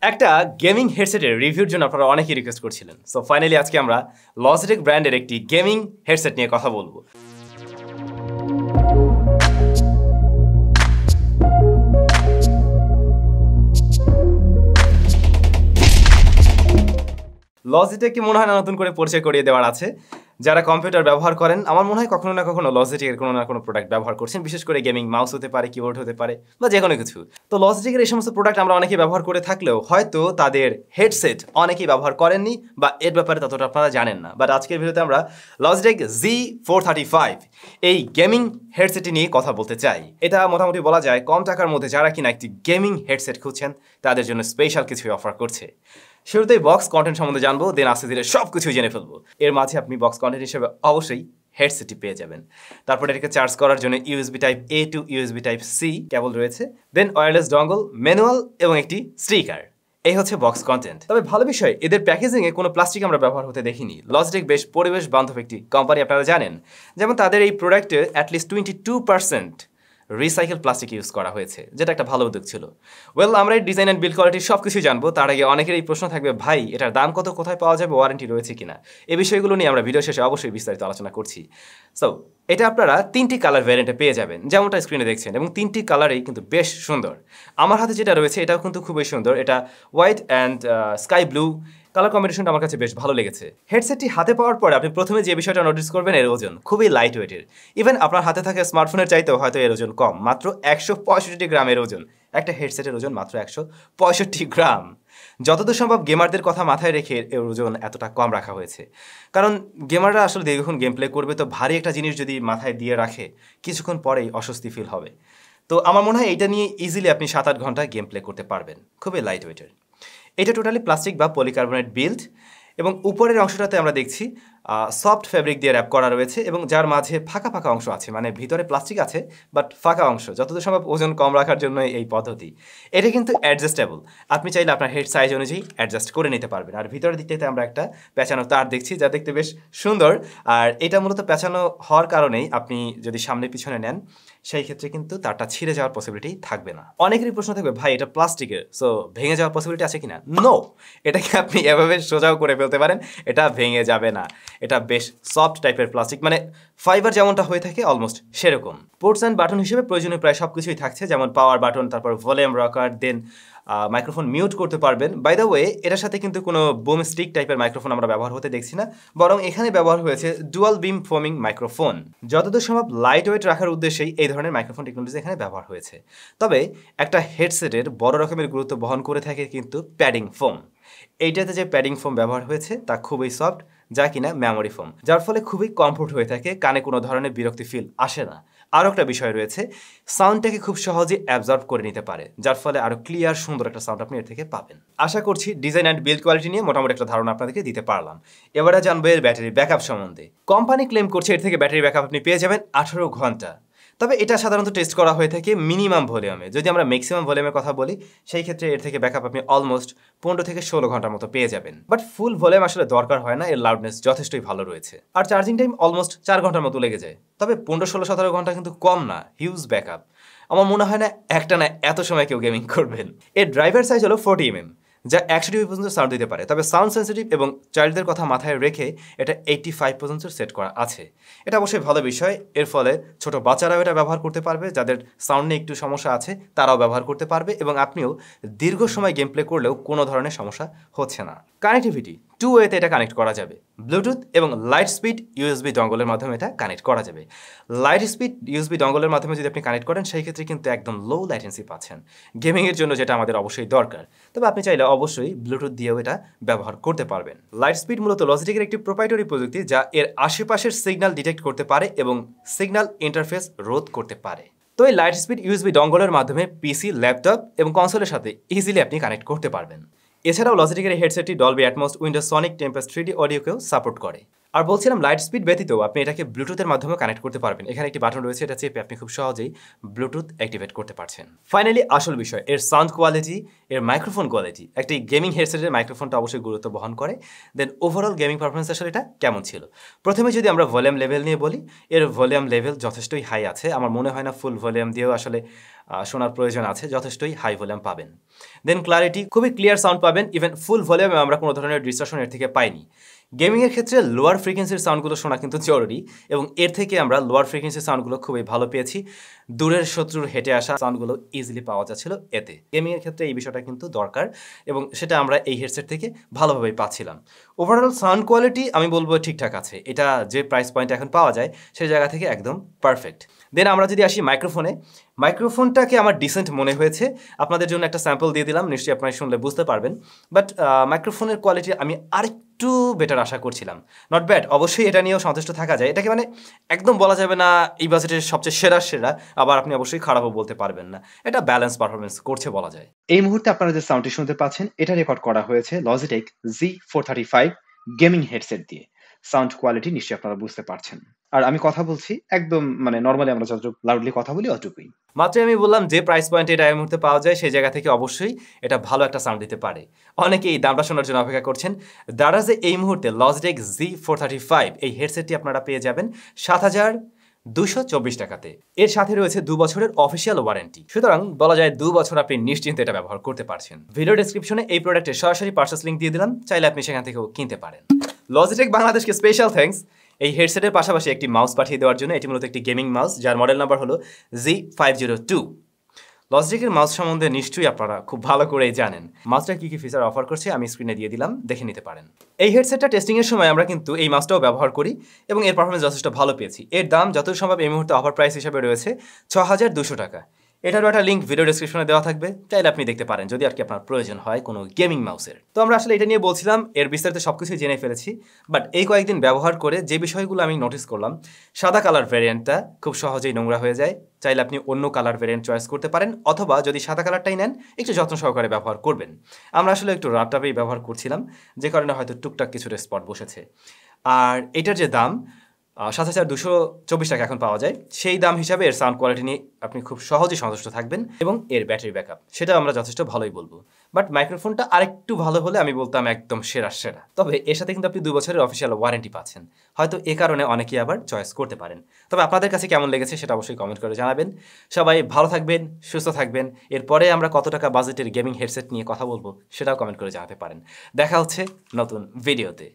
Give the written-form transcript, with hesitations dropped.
একটা গেমিং হেডসেটের রিভিউর জন্য আপনারা অনেকেই রিকোয়েস্ট করছিলেন। সো ফাইনালি আজকে আমরা Logitech ব্র্যান্ডের একটি গেমিং হেডসেট নিয়ে কথা বলবো। Logitech মনে হয় না নতুন করে পরিচয় করিয়ে দেওয়ার আছে। যারা কম্পিউটার ব্যবহার করেন আমার মনে হয় কখনো না কখনো Logitech এর কোনো না কোনো প্রোডাক্ট ব্যবহার করছেন, বিশেষ করে গেমিং মাউস হতে পারে, কিবোর্ড হতে পারে বা যে কোনো কিছু। তো Logitech এর এই সমস্ত প্রোডাক্ট আমরা অনেকেই ব্যবহার করে থাকলেও হয়তো তাদের হেডসেট অনেকেই ব্যবহার করেননি বা এর ব্যাপারে ততটা আপনারা জানেন না। বাট আজকের ভিডিওতে আমরা Logitech G435 এই গেমিং হেডসেটটি নিয়ে কথা বলতে চাই। এটা মোটামুটি বলা যায় কম টাকার মধ্যে যারা কিনা একটি গেমিং হেডসেট খুঁজছেন তাদের জন্য স্পেশাল কিছুই অফার করছে। শুরুতেই বক্স কন্টেন্ট সম্বন্ধে জানবো, দেন আস্তে ধীরে সব কিছুই জেনে ফেলবো। এর মাঝে আপনি বক্স কন্টেন্ট হিসেবে অবশ্যই হেডসেটটি পেয়ে যাবেন। তারপর এটাকে চার্জ করার জন্য USB type A to USB type C cable রয়েছে, দেন ওয়্যারলেস ডঙ্গল, ম্যানুয়াল এবং একটি স্টিকার। এই হচ্ছে বক্স কন্টেন্ট। তবে ভালো বিষয়, এদের প্যাকেজিংয়ে কোনো প্লাস্টিক আমরা ব্যবহার হতে দেখিনি। Logitech বেশ পরিবেশ বান্ধব একটি কোম্পানি, আপনারা জানেন। যেমন তাদের এই প্রোডাক্টে অ্যাটলিস্ট 22% রিসাইকেল প্লাস্টিক ইউজ করা হয়েছে, যেটা একটা ভালো উদ্যোগ ছিল। ওয়েল, আমরা এই ডিজাইন অ্যান্ড বিল্ড কোয়ালিটি সব কিছুই জানবো। তার আগে অনেকের এই প্রশ্ন থাকবে, ভাই এটার দাম কত, কোথায় পাওয়া যাবে, ওয়ারেন্টি রয়েছে কিনা? এই বিষয়গুলো নিয়ে আমরা ভিডিও শেষে অবশ্যই বিস্তারিত আলোচনা করছি। সো এটা আপনারা 3টি কালার ভ্যারিয়েন্টে পেয়ে যাবেন, যেমনটা স্ক্রিনে দেখছেন, এবং 3টি কালারেই কিন্তু বেশ সুন্দর। আমার হাতে যেটা রয়েছে এটাও কিন্তু খুবই সুন্দর। এটা white and sky blue colour কম্বিনেশনটা আমার কাছে বেশ ভালো লেগেছে। হেডসেটটি হাতে পাওয়ার পরে আপনি প্রথমে যে বিষয়টা নোটিস করবেন, এর ওজন খুবই লাইট ওয়েটের। ইভেন আপনার হাতে থাকা স্মার্টফোনের চাইতেও হয়তো এর ওজন কম, মাত্র 165 গ্রামের ওজন। একটা হেডসেটের ওজন মাত্র 165 গ্রাম। যতদূর সম্ভব গেমারদের কথা মাথায় রেখে এর ওজন এতটা কম রাখা হয়েছে, কারণ গেমাররা আসলে দীর্ঘক্ষণ গেম প্লে করবে, তো ভারী একটা জিনিস যদি মাথায় দিয়ে রাখে কিছুক্ষণ পরেই অস্বস্তি ফিল হবে। তো আমার মনে হয় এটা নিয়ে ইজিলি আপনি 7-8 ঘন্টা গেম প্লে করতে পারবেন। খুবই লাইট ওয়েটের। এটা টোটালি প্লাস্টিক বা পলিকার্বনেট বিল্ড, এবং উপরের অংশটাতে আমরা দেখছি সফট ফ্যাব্রিক দিয়ে র্যাপ করা রয়েছে, এবং যার মাঝে ফাঁকা ফাঁকা অংশ আছে, মানে ভিতরে প্লাস্টিক আছে বাট ফাঁকা অংশ। যতদূর সম্ভব ওজন কম রাখার জন্য এই পদ্ধতি। এটা কিন্তু অ্যাডজাস্টেবল, আপনি চাইলে আপনার হেড সাইজ অনুযায়ী অ্যাডজাস্ট করে নিতে পারবেন। আর ভিতরের দিকটাতে আমরা একটা পেঁচানো তার দেখছি, যা দেখতে বেশ সুন্দর। আর এটা মূলত পেঁচানো হওয়ার কারণেই আপনি যদি সামনে পিছনে নেন সেই ক্ষেত্রে কিন্তু তারটা ছিঁড়ে যাওয়ার পসিবিলিটি থাকবে না। অনেকেরই প্রশ্ন থাকবে, ভাই এটা প্লাস্টিকের, সো ভেঙে যাওয়ার পসিবিলিটি আছে কিনা? নো, এটাকে আপনি এভাবে সোজাও করে ফেলতে পারেন, এটা ভেঙে যাবে না। এটা বেশ সফট টাইপের প্লাস্টিক, মানে ফাইবার যেমনটা হয়ে থাকে অলমোস্ট সেরকম। পোর্টস অ্যান্ড বাটন হিসেবে প্রয়োজনীয় প্রায় সব কিছুই থাকছে, যেমন পাওয়ার বাটন, তারপর ভলিউম রকার, দেন মাইক্রোফোন মিউট করতে পারবেন। বাই দ্য ওয়ে, এটার সাথে কিন্তু কোনো বুম স্টিক টাইপের মাইক্রোফোন আমরা ব্যবহার হতে দেখছি না, বরং এখানে ব্যবহার হয়েছে ডুয়াল বিম ফোমিং মাইক্রোফোন। যতদূর সম্ভব লাইট ওয়েট রাখার উদ্দেশ্যেই এই ধরনের মাইক্রোফোন টেকনোলজি এখানে ব্যবহার হয়েছে। তবে একটা হেডসেটের বড় রকমের গুরুত্ব বহন করে থাকে কিন্তু প্যাডিং ফোম। এইটাতে যে প্যাডিং ফোম ব্যবহার হয়েছে তা খুবই সফট, যা কিনা মেমোরি ফোম, যার ফলে খুবই কমফোর্ট হয়ে থাকে, কানে কোনো ধরনের বিরক্তি ফিল আসে না। আরও একটা বিষয় রয়েছে, সাউন্ডটাকে খুব সহজে অ্যাবজর্ব করে নিতে পারে, যার ফলে আরও ক্লিয়ার সুন্দর একটা সাউন্ড আপনি এর থেকে পাবেন। আশা করছি ডিজাইন অ্যান্ড বিল্ড কোয়ালিটি নিয়ে মোটামুটি একটা ধারণা আপনাদেরকে দিতে পারলাম। এবারে জানবো এর ব্যাটারি ব্যাকআপ সম্বন্ধে। কোম্পানি ক্লেম করছে এর থেকে ব্যাটারি ব্যাকআপ আপনি পেয়ে যাবেন 18 ঘন্টা। তবে এটা সাধারণত টেস্ট করা হয়ে থাকে মিনিমাম ভলিউমে। যদি আমরা ম্যাক্সিমাম ভলিউমের কথা বলি সেই ক্ষেত্রে এর থেকে ব্যাকআপ আপনি অলমোস্ট 15 থেকে 16 ঘন্টার মতো পেয়ে যাবেন। বাট ফুল ভলিউম আসলে দরকার হয় না, এর লাউডনেস যথেষ্টই ভালো রয়েছে। আর চার্জিং টাইম অলমোস্ট 4 ঘন্টার মতো লেগে যায়। তবে 15, 16, 17 ঘন্টা কিন্তু কম না, হিউজ ব্যাকআপ। আমার মনে হয় না একটা না এত সময় কেউ গেমিং করবেন। এর ড্রাইভার সাইজ হলো 40 mm, যা 100 dB পর্যন্ত সাউন্ড দিতে পারে। তবে সাউন্ড সেন্সিটিভ এবং চাইল্ডদের কথা মাথায় রেখে এটা 85 পর্যন্ত সেট করা আছে। এটা অবশ্যই ভালো বিষয়, এর ফলে ছোট বাচ্চারাও এটা ব্যবহার করতে পারবে, যাদের সাউন্ড নিয়ে একটু সমস্যা আছে তারাও ব্যবহার করতে পারবে, এবং আপনিও দীর্ঘ সময় গেম প্লে করলেও কোনো ধরনের সমস্যা হচ্ছে না। কানেক্টিভিটি 2 ওয়েতে এটা কানেক্ট করা যাবে, ব্লুটুথ এবং লাইট স্পিড USB ডঙ্গলের মাধ্যমে এটা কানেক্ট করা যাবে। লাইট স্পিড USB ডঙ্গলের মাধ্যমে যদি আপনি কানেক্ট করেন সেই ক্ষেত্রে কিন্তু একদম লো ল্যাটেন্সি পাচ্ছেন গেমিংয়ের জন্য, যেটা আমাদের অবশ্যই দরকার। তবে আপনি চাইলে অবশ্যই ব্লুটুথ দিয়েও এটা ব্যবহার করতে পারবেন। লাইট স্পিড মূলত Logitech-এর একটি প্রোপ্রাইটারি প্রযুক্তি, যা এর আশেপাশের সিগন্যাল ডিটেক্ট করতে পারে এবং সিগন্যাল ইন্টারফেস রোধ করতে পারে। তো এই লাইট স্পিড USB ডঙ্গলের মাধ্যমে পিসি, ল্যাপটপ এবং কনসোলের সাথে ইজিলি আপনি কানেক্ট করতে পারবেন। এছাড়াও Logitech-এর এই হেডসেটটি Dolby Atmos, Windows Sonic, Tempest 3D অডিওকেও সাপোর্ট করে। আর বলছিলাম লাইট স্পিড ব্যতীত আপনি এটাকে ব্লুটুথের মাধ্যমে কানেক্ট করতে পারবেন। এখানে একটি বাটন রয়েছে, এটা চেপে আপনি খুব সহজেই ব্লুটুথ অ্যাক্টিভেট করতে পারছেন। ফাইনালি আসল বিষয়, এর সাউন্ড কোয়ালিটি, এর মাইক্রোফোন কোয়ালিটি। একটি গেমিং হেডসেটের মাইক্রোফোনটা অবশ্যই গুরুত্ব বহন করে। দেন ওভারঅল গেমিং পারফরমেন্স আসলে এটা কেমন ছিল। প্রথমে যদি আমরা ভলিউম লেভেল নিয়ে বলি, এর ভলিউম লেভেল যথেষ্টই হাই আছে। আমার মনে হয় না ফুল ভলিউম দিয়েও আসলে শোনার প্রয়োজন আছে, যথেষ্টই হাই ভলিউম পাবেন। দেন ক্লারিটি, খুবই ক্লিয়ার সাউন্ড পাবেন, ইভেন ফুল ভলিউমে আমরা কোনো ধরনের ডিস্টরশন এর থেকে পাইনি। গেমিংয়ের ক্ষেত্রে লোয়ার ফ্রিকোয়েন্সির সাউন্ডগুলো শোনা কিন্তু জরুরি, এবং এর থেকে আমরা লোয়ার ফ্রিকোয়েন্সির সাউন্ডগুলো খুবই ভালো পেয়েছি। দূরের শত্রুর হেঁটে আসা সাউন্ডগুলো ইজিলি পাওয়া যাচ্ছিল এতে। গেমিংয়ের ক্ষেত্রে এই বিষয়টা কিন্তু দরকার, এবং সেটা আমরা এই হেডসেট থেকে ভালোভাবেই পাচ্ছিলাম। ওভারঅল সাউন্ড কোয়ালিটি আমি বলবো ঠিকঠাক আছে, এটা যে প্রাইস পয়েন্টে এখন পাওয়া যায় সেই জায়গা থেকে একদম পারফেক্ট। দেন আমরা যদি আসি মাইক্রোফোনে, মাইক্রোফোনটাকে আমার ডিসেন্ট মনে হয়েছে। আপনাদের জন্য একটা স্যাম্পল দিয়ে দিলাম, নিশ্চয়ই আপনারা শুনলে বুঝতে পারবেন। বাট মাইক্রোফোনের কোয়ালিটি আমি আরেকটু বেটার আশা করছিলাম। নট ব্যাড, অবশ্যই এটা নিয়েও সন্তুষ্ট থাকা যায়। এটাকে মানে একদম বলা যাবে না এই বাজেটের সবচেয়ে সেরা, আবার আপনি অবশ্যই খারাপও বলতে পারবেন না। এটা ব্যালেন্স পারফরমেন্স করছে বলা যায়। এই মুহূর্তে আপনারা যে সাউন্ডটি শুনতে পাচ্ছেন, এটা রেকর্ড করা হয়েছে Logitech G435 গেমিং হেডসেট দিয়ে। সাউন্ড কোয়ালিটি নিশ্চয়ই আপনারা বুঝতে পারছেন। আর আমি কথা বলছি একদম মানে নর্মালি আমরা যতটুকু লাউডলি কথা বলি অতটুকুই। মাত্র আমি বললাম যে প্রাইস পয়েন্টে এটা এই মুহূর্তে পাওয়া যায় সেই জায়গা থেকে অবশ্যই এটা ভালো একটা সাউন্ড দিতে পারে। অনেকেই এই দামটা শোনার জন্য অপেক্ষা করছেন। দারাজে এই মুহূর্তে Logitech G435 এই হেডসেটটি আপনারা পেয়ে যাবেন 7,224 টাকাতে। এর সাথে রয়েছে 2 বছরের অফিসিয়াল ওয়ারেন্টি। সুতরাং বলা যায় 2 বছর আপনি নিশ্চিন্তে এটা ব্যবহার করতে পারছেন। ভিডিও ডেসক্রিপশনে এই প্রোডাক্টের সরাসরি পারচেস লিংক দিয়ে দিলাম, চাইলে আপনি সেখান থেকেও কিনতে পারেন। Logitech বাংলাদেশকে স্পেশাল থ্যাঙ্কস এই হেডসেটের পাশাপাশি একটি মাউস পাঠিয়ে দেওয়ার জন্য। এটি মূলত একটি গেমিং মাউস, যার মডেল নাম্বার হলো G502। Logitech মাউস সম্বন্ধে নিশ্চয়ই আপনারা খুব ভালো করেই জানেন। মাউসটা কি ফিচার অফার করছে আমি স্ক্রিনে দিয়ে দিলাম, দেখে নিতে পারেন। এই হেডসেটটা টেস্টিংয়ের সময় আমরা কিন্তু এই মাউসটাও ব্যবহার করি এবং এর পারফরমেন্স যথেষ্ট ভালো পেয়েছি। এর দাম যত সম্ভব এই মুহূর্তে অফার প্রাইস হিসেবে রয়েছে 6,200 টাকা। এটারও একটা লিঙ্ক ভিডিও ডেসক্রিপশনে দেওয়া থাকবে, চাইলে আপনি দেখতে পারেন যদি আর কি আপনার প্রয়োজন হয় কোনো গেমিং মাউসের। তো আমরা আসলে এটা নিয়ে বলছিলাম, এর বিস্তারিত সবকিছুই জেনে ফেলেছি। বাট এই কয়েকদিন ব্যবহার করে যে বিষয়গুলো আমি নোটিস করলাম, সাদা কালার ভ্যারিয়েন্টটা খুব সহজেই নোংরা হয়ে যায়। চাইলে আপনি অন্য কালার ভ্যারিয়েন্ট চয়েস করতে পারেন, অথবা যদি সাদা কালারটাই নেন একটু যত্ন সহকারে ব্যবহার করবেন। আমরা আসলে একটু রাতটাপেই ব্যবহার করছিলাম, যে কারণে হয়তো টুকটাক কিছুটা স্পট বসেছে। আর এটার যে দাম 7,224 টাকা এখন পাওয়া যায়, সেই দাম হিসাবে এর সাউন্ড কোয়ালিটি নিয়ে আপনি খুব সহজেই সন্তুষ্ট থাকবেন, এবং এর ব্যাটারি ব্যাকআপ সেটা আমরা যথেষ্ট ভালোই বলবো। বাট মাইক্রোফোনটা আরেকটু ভালো হলে আমি বলতাম একদম সেরা। তবে এর সাথে কিন্তু আপনি 2 বছরের অফিসিয়াল ওয়ারেন্টি পাচ্ছেন, হয়তো এ কারণে অনেকেই আবার চয়েস করতে পারেন। তবে আপনাদের কাছে কেমন লেগেছে সেটা অবশ্যই কমেন্ট করে জানাবেন। সবাই ভালো থাকবেন, সুস্থ থাকবেন। এরপরে আমরা কত টাকা বাজেটের গেমিং হেডসেট নিয়ে কথা বলবো সেটাও কমেন্ট করে জানাতে পারেন। দেখা হচ্ছে নতুন ভিডিওতে।